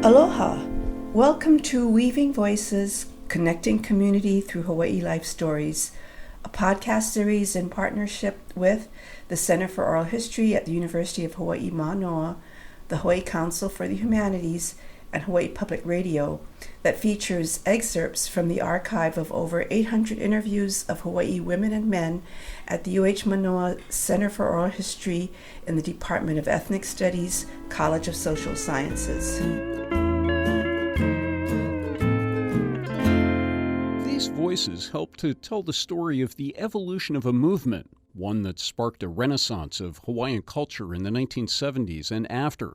Aloha! Welcome to Weaving Voices, Connecting Community Through Hawaii Life Stories, a podcast series in partnership with the Center for Oral History at the University of Hawaii Manoa, the Hawaii'i Council for the Humanities, and Hawaiʻi Public Radio that features excerpts from the archive of over 800 interviews of Hawaii women and men at the UH Manoa Center for Oral History in the Department of Ethnic Studies, College of Social Sciences. These voices help to tell the story of the evolution of a movement, one that sparked a renaissance of Hawaiian culture in the 1970s and after.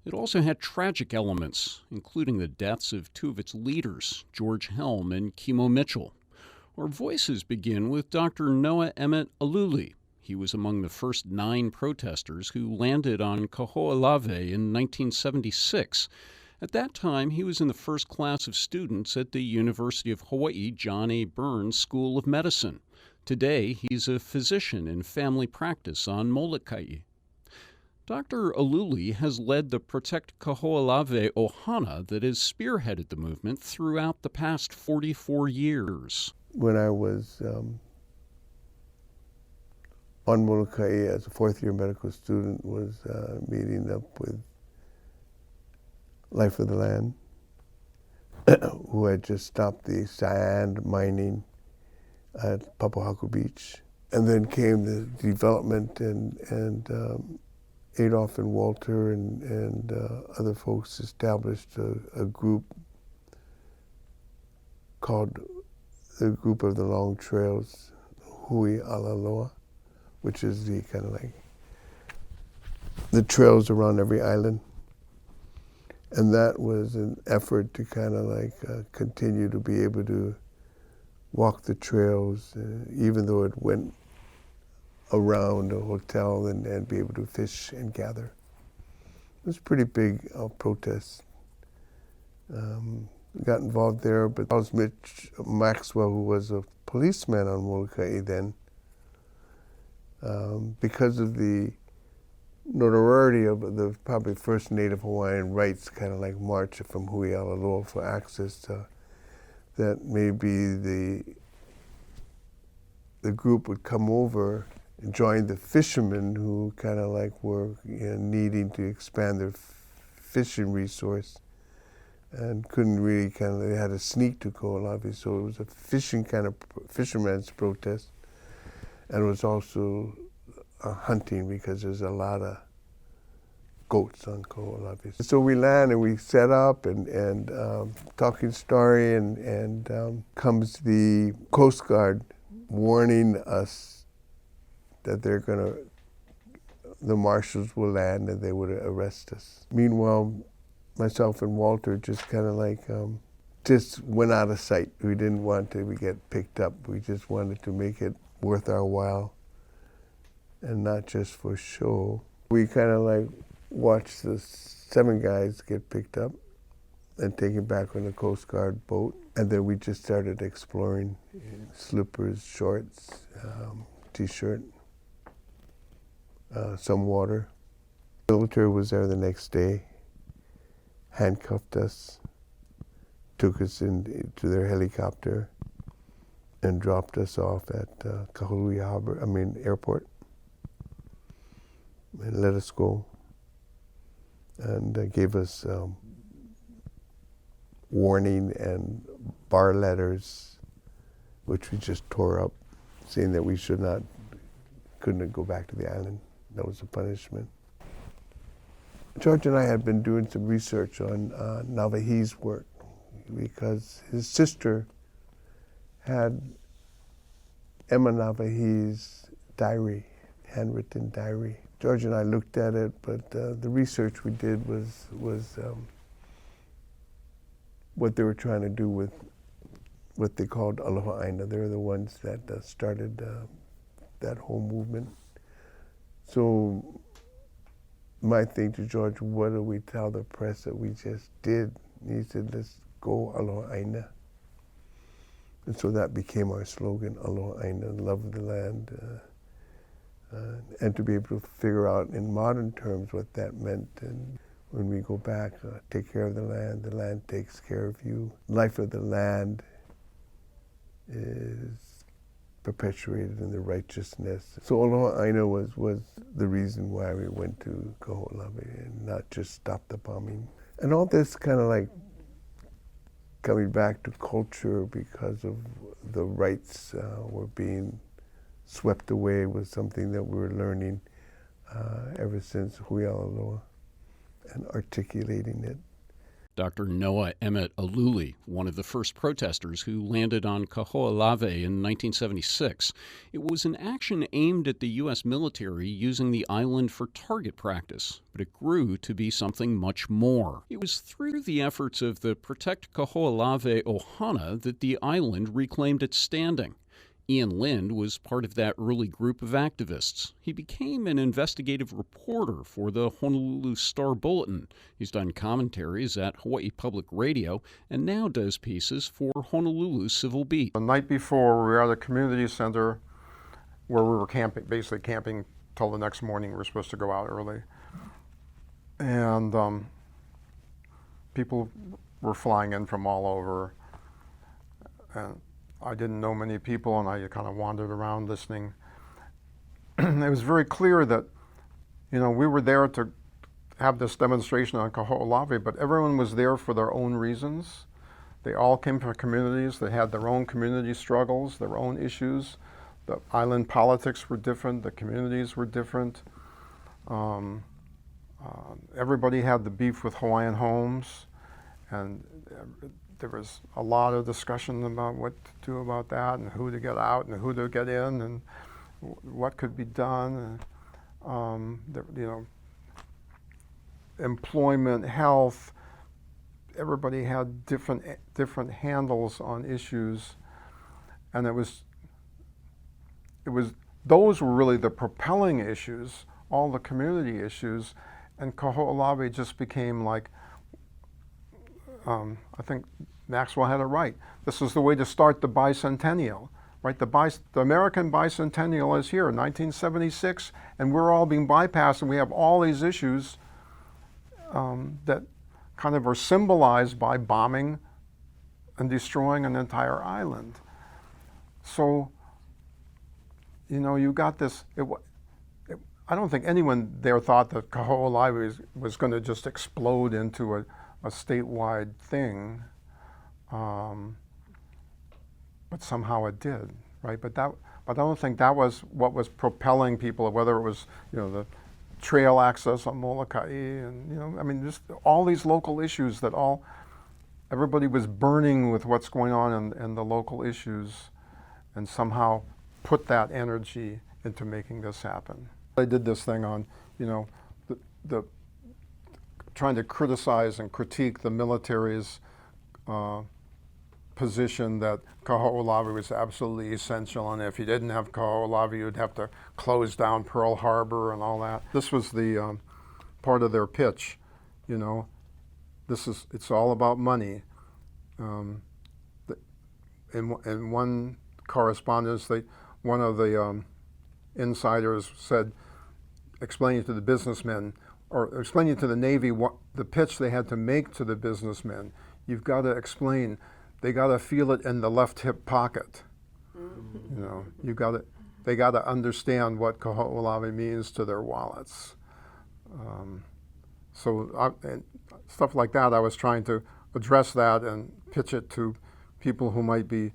It also had tragic elements, including the deaths of two of its leaders, George Helm and Kimo Mitchell. Our voices begin with Dr. Noah Eluli. He was among the first 9 protesters who landed on Kahoʻolawe in 1976. At that time, he was in the first class of students at the University of Hawaii John A. Burns School of Medicine. Today, he's a physician in family practice on Molokai. Dr. Eluli has led the Protect Kahoʻolawe ʻOhana that has spearheaded the movement throughout the past 44 years. When I was on Molokai as a fourth-year medical student, was meeting up with Life of the Land, who had just stopped the sand mining at Papahaku Beach. And then came the development and Adolph and Walter and other folks established a group called the Group of the Long Trails, Hui Alaloa, which is the kind of like the trails around every island. And that was an effort to kind of like continue to be able to walk the trails, even though it went around a hotel and be able to fish and gather. It was a pretty big protest. Got involved there, but Charles Maxwell, who was a policeman on Molokai then, because of the notoriety of the probably first Native Hawaiian rights, kind of like march from Hui Alaloa for access to, that maybe the group would come over and join the fishermen who kind of like were needing to expand their fishing resource and couldn't really they had to sneak to Kahoʻolawe, so it was a fisherman's protest, and it was also hunting because there's a lot of goats on Kahoʻolawe. So we land and we set up and talking story and comes the Coast Guard warning us that the marshals will land and they would arrest us. Meanwhile, myself and Walter just kind of like just went out of sight. We didn't want to get picked up. We just wanted to make it worth our while and not just for show. We kind of like watched the 7 guys get picked up and taken back on the Coast Guard boat. And then we just started exploring slippers, shorts, t-shirt, some water. The military was there the next day, handcuffed us, took us into their helicopter, and dropped us off at Kahului Airport, and let us go, and gave us warning and bar letters, which we just tore up, saying that we couldn't go back to the island. That was the punishment. George and I had been doing some research on Navaji's work because his sister had Emma Navaji's diary, handwritten diary. George and I looked at it, but the research we did was what they were trying to do with what they called Aloha ʻāina. They're the ones that started that whole movement. So my thing to George, what do we tell the press that we just did? And he said, let's go Aloha ʻāina. And so that became our slogan, Aloha ʻāina, love of the land. And to be able to figure out in modern terms what that meant. And when we go back, take care of the land takes care of you. Life of the land is perpetuated in the righteousness. So Aloha ʻāina was the reason why we went to Kahoʻolawe and not just stop the bombing. And all this kind of like coming back to culture because of the rights were being swept away was something that we were learning ever since Hui Aloha and articulating it. Dr. Noah Eluli, one of the first protesters who landed on Kahoʻolawe in 1976. It was an action aimed at the U.S. military using the island for target practice, but it grew to be something much more. It was through the efforts of the Protect Kahoʻolawe ʻOhana that the island reclaimed its standing. Ian Lind was part of that early group of activists. He became an investigative reporter for the Honolulu Star-Bulletin. He's done commentaries at Hawaiʻi Public Radio and now does pieces for Honolulu Civil Beat. The night before, we were at a community center where we were basically camping till the next morning. We were supposed to go out early. And people were flying in from all over. And I didn't know many people, and I kind of wandered around listening. It was very clear that, we were there to have this demonstration on Kahoʻolawe, but everyone was there for their own reasons. They all came from communities. They had their own community struggles, their own issues. The island politics were different. The communities were different. Everybody had the beef with Hawaiian homes, and there was a lot of discussion about what to do about that and who to get out and who to get in and what could be done. Employment, health, everybody had different handles on issues, and those were really the propelling issues, all the community issues, and Kahoʻolawe just became like, I think Maxwell had it right. This is the way to start the bicentennial, right? The American bicentennial is here, 1976, and we're all being bypassed, and we have all these issues that kind of are symbolized by bombing and destroying an entire island. So, you got this. I don't think anyone there thought that Kahoʻolawe was going to just explode into a statewide thing, but somehow it did, right? But I don't think that was what was propelling people, whether it was, the trail access on Molokai, and just all these local issues that everybody was burning with what's going on in the local issues, and somehow put that energy into making this happen. They did this thing on, the trying to criticize and critique the military's position that Kahoʻolawe was absolutely essential, and if you didn't have Kahoʻolawe, you'd have to close down Pearl Harbor and all that. This was the part of their pitch, it's all about money. In one correspondence, one of the insiders said, explaining to the businessmen, or explaining to the Navy what the pitch they had to make to the businessmen. You've got to explain, they got to feel it in the left hip pocket. They got to understand what Kahoʻolawe means to their wallets. And stuff like that, I was trying to address that and pitch it to people who might be,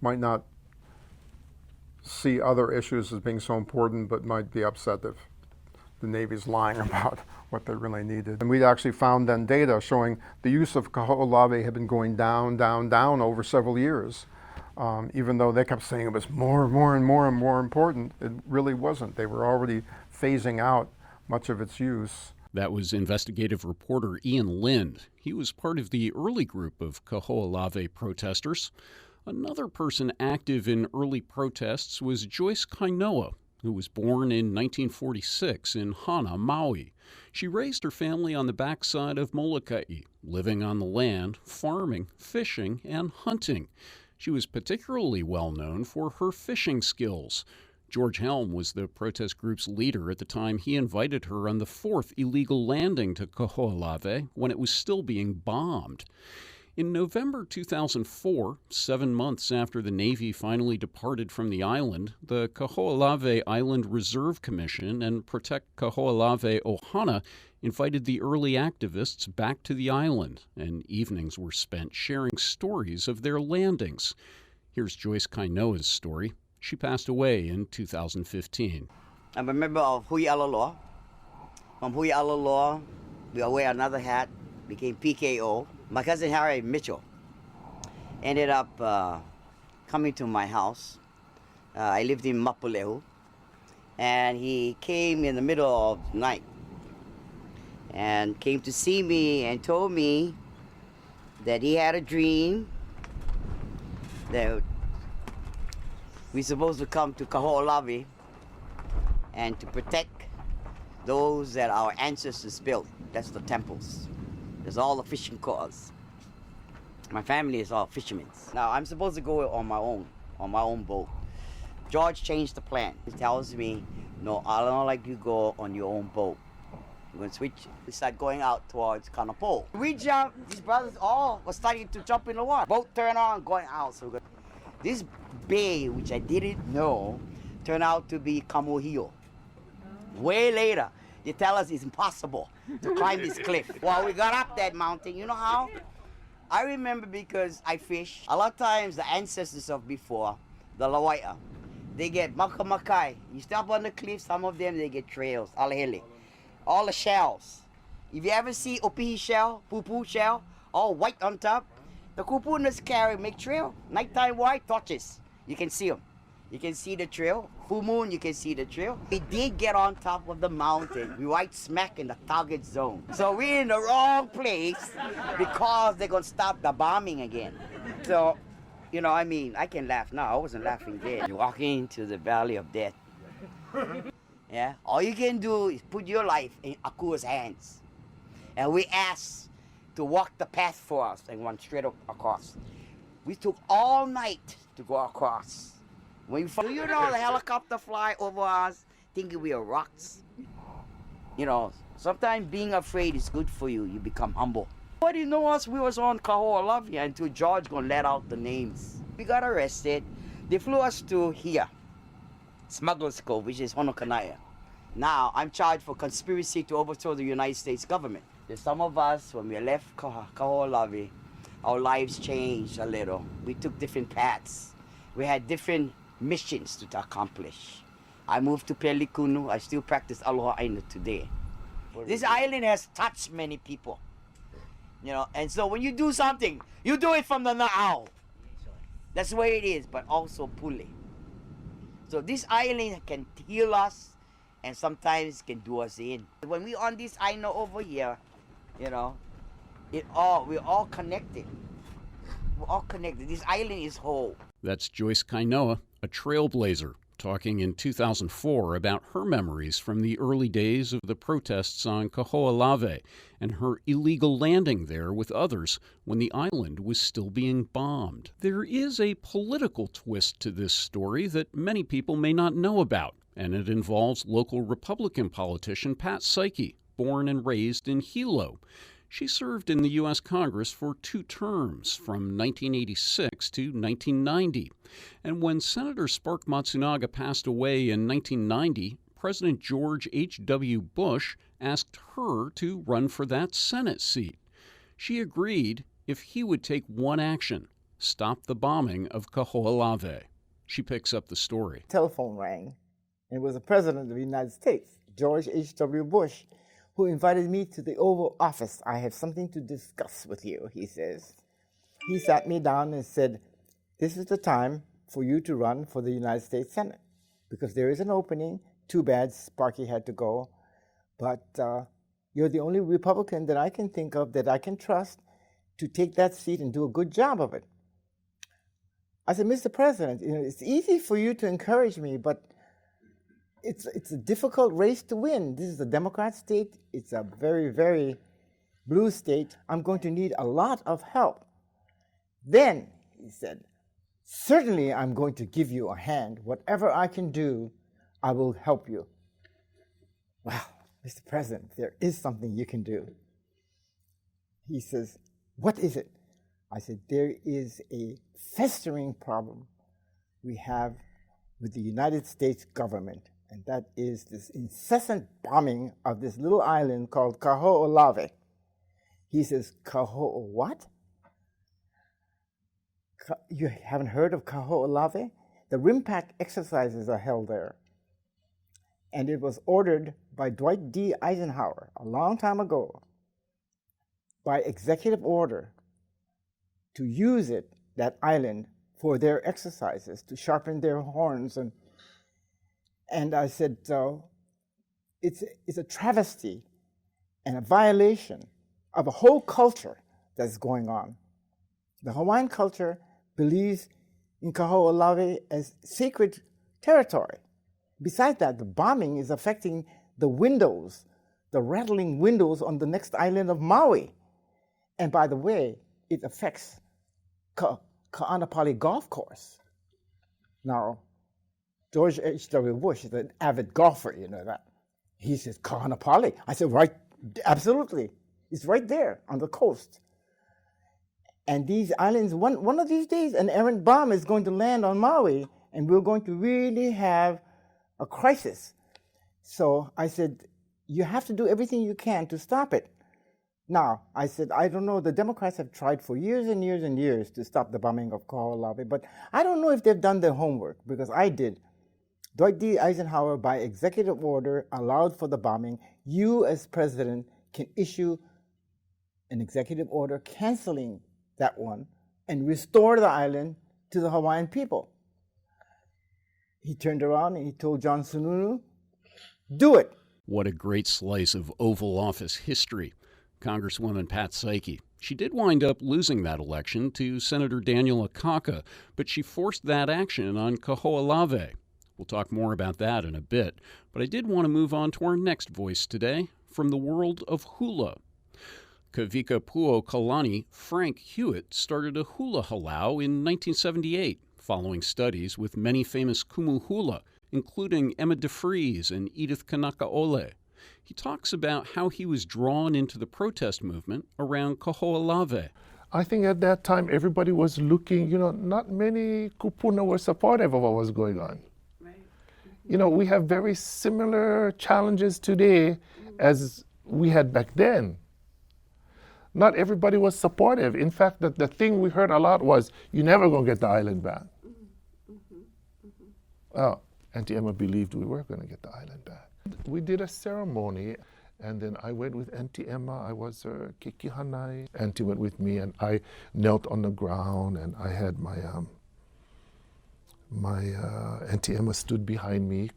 might not see other issues as being so important, but might be upset if the Navy's lying about what they really needed. And we'd actually found then data showing the use of Kahoʻolawe had been going down, down, down over several years. Even though they kept saying it was more and more and more and more important, it really wasn't. They were already phasing out much of its use. That was investigative reporter Ian Lind. He was part of the early group of Kahoʻolawe protesters. Another person active in early protests was Joyce Kainoa, who was born in 1946 in Hana, Maui. She raised her family on the backside of Molokai, living on the land, farming, fishing, and hunting. She was particularly well known for her fishing skills. George Helm was the protest group's leader at the time he invited her on the fourth illegal landing to Kahoʻolawe when it was still being bombed. In November 2004, 7 months after the Navy finally departed from the island, the Kahoʻolawe Island Reserve Commission and Protect Kahoʻolawe ʻOhana invited the early activists back to the island, and evenings were spent sharing stories of their landings. Here's Joyce Kainoa's story. She passed away in 2015. I'm a member of Hui Alaloa. From Hui Alaloa, we wear another hat, became PKO. My cousin Harry Mitchell ended up coming to my house. I lived in Mapulehu, and he came in the middle of the night and came to see me and told me that he had a dream that we're supposed to come to Kahoʻolawe and to protect those that our ancestors built. That's the temples. There's all the fishing cores. My family is all fishermen. Now I'm supposed to go on my own boat. George changed the plan. He tells me, no, I don't like you go on your own boat. We're going to switch. We start going out towards Kanapo. We jumped, these brothers all were starting to jump in the water. Boat turned on, going out. So this bay, which I didn't know, turned out to be Kamuhio. Way later, they tell us it's impossible to climb this cliff. Well, we got up that mountain. You know how? I remember because I fish. A lot of times the ancestors of before, the Lawai'a, they get makamakai. You step on the cliff, some of them, they get trails, alahele. All the shells. If you ever see opihi shell, pupu shell, all white on top, the kupunas carry, make trail. Nighttime white, torches. You can see them. You can see the trail. Full moon, you can see the trail. We did get on top of the mountain. We right smack in the target zone. So we're in the wrong place because they're going to stop the bombing again. So, you know, I mean, I can laugh now. I wasn't laughing then. You're walking into the valley of death. Yeah? All you can do is put your life in Akua's hands. And we asked to walk the path for us and went straight across. We took all night to go across. When you know the helicopter fly over us, thinking we are rocks. You know, sometimes being afraid is good for you. You become humble. Nobody know us. We was on Kahoʻolawe until George gonna let out the names. We got arrested. They flew us to here, Smuggler's Cove, which is Honokanaya. Now I'm charged for conspiracy to overthrow the United States government. There's some of us, when we left Kahoʻolawe, our lives changed a little. We took different paths. We had different missions to accomplish. I moved to Pelikunu. I still practice Aloha ʻāina today. This island has touched many people, you know, and so when you do something, you do it from the na'au. That's the way it is, but also pule. So this island can heal us and sometimes can do us in. When we're on this island over here, you know, we're all connected. We're all connected. This island is whole. That's Joyce Kainoa, a trailblazer, talking in 2004 about her memories from the early days of the protests on Kahoʻolawe and her illegal landing there with others when the island was still being bombed. There is a political twist to this story that many people may not know about, and it involves local Republican politician Pat Saiki, born and raised in Hilo. She served in the U.S. Congress for 2 terms, from 1986 to 1990. And when Senator Spark Matsunaga passed away in 1990, President George H.W. Bush asked her to run for that Senate seat. She agreed if he would take one action, stop the bombing of Kahoʻolawe. She picks up the story. Telephone rang, and it was the President of the United States, George H.W. Bush, who invited me to the Oval Office. I have something to discuss with you, he says. He sat me down and said, this is the time for you to run for the United States Senate, because there is an opening. Too bad Sparky had to go, but you're the only Republican that I can think of that I can trust to take that seat and do a good job of it. I said, Mr. President, you know, it's easy for you to encourage me, but it's a difficult race to win. This is a Democrat state. It's a very, very blue state. I'm going to need a lot of help. Then, he said, certainly I'm going to give you a hand, whatever I can do I will help you. Well, Mr. President, there is something you can do. He says, what is it? I said, there is a festering problem we have with the United States government, and that is this incessant bombing of this little island called Kahoʻolawe. He says, what? You haven't heard of Kahoʻolawe? The RIMPAC exercises are held there. And it was ordered by Dwight D. Eisenhower a long time ago by executive order to use that island, for their exercises, to sharpen their horns. And I said, it's a travesty and a violation of a whole culture that's going on. The Hawaiian culture believes in Kahoʻolawe as sacred territory. Besides that, the bombing is affecting the windows, the rattling windows on the next island of Maui. And by the way, it affects Ka'anapali Golf Course. Now, George H.W. Bush is an avid golfer, you know that. He says, Ka'anapali. I said, right, absolutely. It's right there on the coast. And these islands, one of these days, an errant bomb is going to land on Maui, and we're going to really have a crisis. So I said, you have to do everything you can to stop it. Now, I said, I don't know, the Democrats have tried for years and years and years to stop the bombing of Kahoʻolawe, but I don't know if they've done their homework, because I did. Dwight D. Eisenhower, by executive order, allowed for the bombing. You, as president, can issue an executive order canceling that one and restore the island to the Hawaiian people. He turned around and he told John Sununu, do it. What a great slice of Oval Office history. Congresswoman Pat Saiki. She did wind up losing that election to Senator Daniel Akaka, but she forced that action on Kahoʻolawe. We'll talk more about that in a bit, but I did want to move on to our next voice today from the world of hula. Kavika Puo Kalani Frank Hewitt started a hula halau in 1978, following studies with many famous kumu hula, including Emma DeFries and Edith Kanakaole. He talks about how he was drawn into the protest movement around Kahoʻolawe. I think at that time everybody was looking, not many kupuna were supportive of what was going on. Right. We have very similar challenges today as we had back then. Not everybody was supportive. In fact, the thing we heard a lot was, you're never going to get the island back. Oh, Auntie Emma believed we were going to get the island back. We did a ceremony, and then I went with Auntie Emma. I was her kikihanai. Auntie went with me, and I knelt on the ground, and I had my Auntie Emma stood behind me.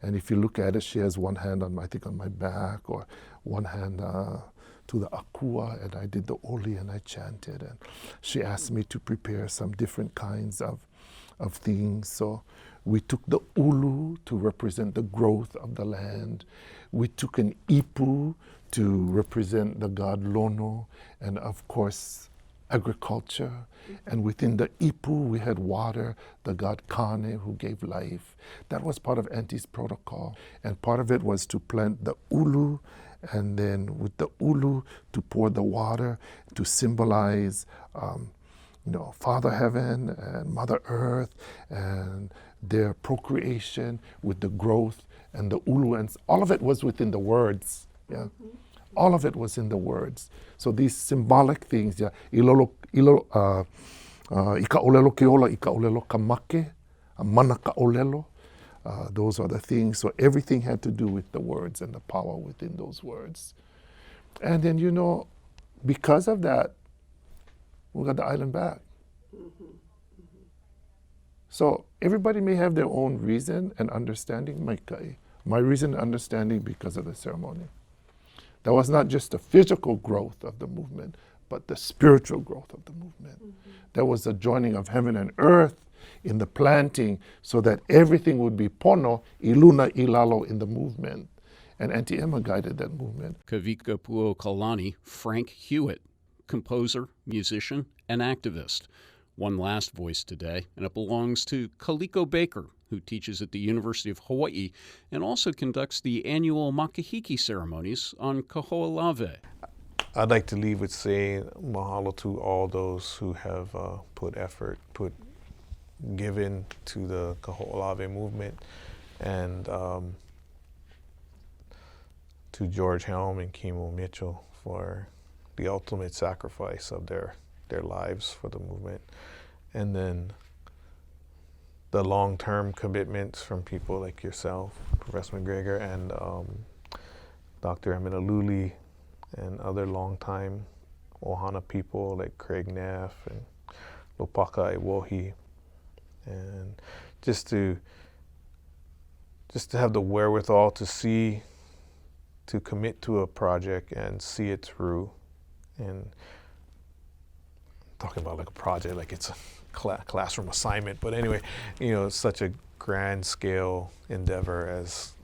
And if you look at it, she has one hand on my back, or one hand to the akua, and I did the oli and I chanted, and she asked me to prepare some different kinds of things. So we took the ulu to represent the growth of the land. We took an ipu to represent the god Lono, and of course agriculture. And within the ipu we had water, the god Kane, who gave life. That was part of Auntie's protocol, and part of it was to plant the ulu, and then with the ulu to pour the water to symbolize Father Heaven and Mother Earth and their procreation with the growth and the ulu, and all of it was within the words. Yeah, all of it was in the words. So these symbolic things, yeah, ika olelo keola, ika olelo kamake, mana ka olelo. Those are the things. So everything had to do with the words and the power within those words. And then, because of that, we got the island back. So everybody may have their own reason and understanding. My reason and understanding because of the ceremony. That was not just the physical growth of the movement, but the spiritual growth of the movement. There was a joining of heaven and earth in the planting, so that everything would be pono, iluna, ilalo in the movement. And Auntie Emma guided that movement. Kavika Puo Kalani Frank Hewitt, composer, musician, and activist. One last voice today, and it belongs to Kaliko Baker, who teaches at the University of Hawaii and also conducts the annual makahiki ceremonies on Kahoʻolawe. I'd like to leave with saying mahalo to all those who have put effort, given to the Kahoʻolawe movement, and to George Helm and Kimo Mitchell for the ultimate sacrifice of their lives for the movement. And then the long-term commitments from people like yourself, Professor McGregor, and Dr. Eluli, and other long-time ʻOhana people like Craig Neff and Lopaka Iwohi, and just to have the wherewithal to commit to a project and see it through. And talking about like a project like it's a classroom assignment, but anyway, it's such a grand scale endeavor as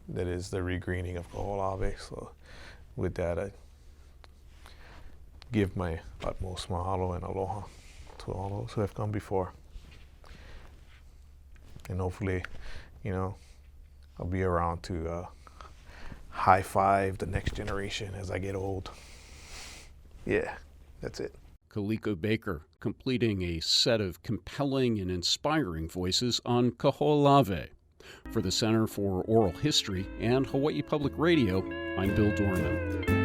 that is the regreening of Kahoʻolawe. So with that, I give my utmost mahalo and aloha to all those who have come before. And hopefully, I'll be around to high five the next generation as I get old. Yeah, that's it. Kaliko Baker completing a set of compelling and inspiring voices on Kahoʻolawe. For the Center for Oral History and Hawaiʻi Public Radio, I'm Bill Dorman.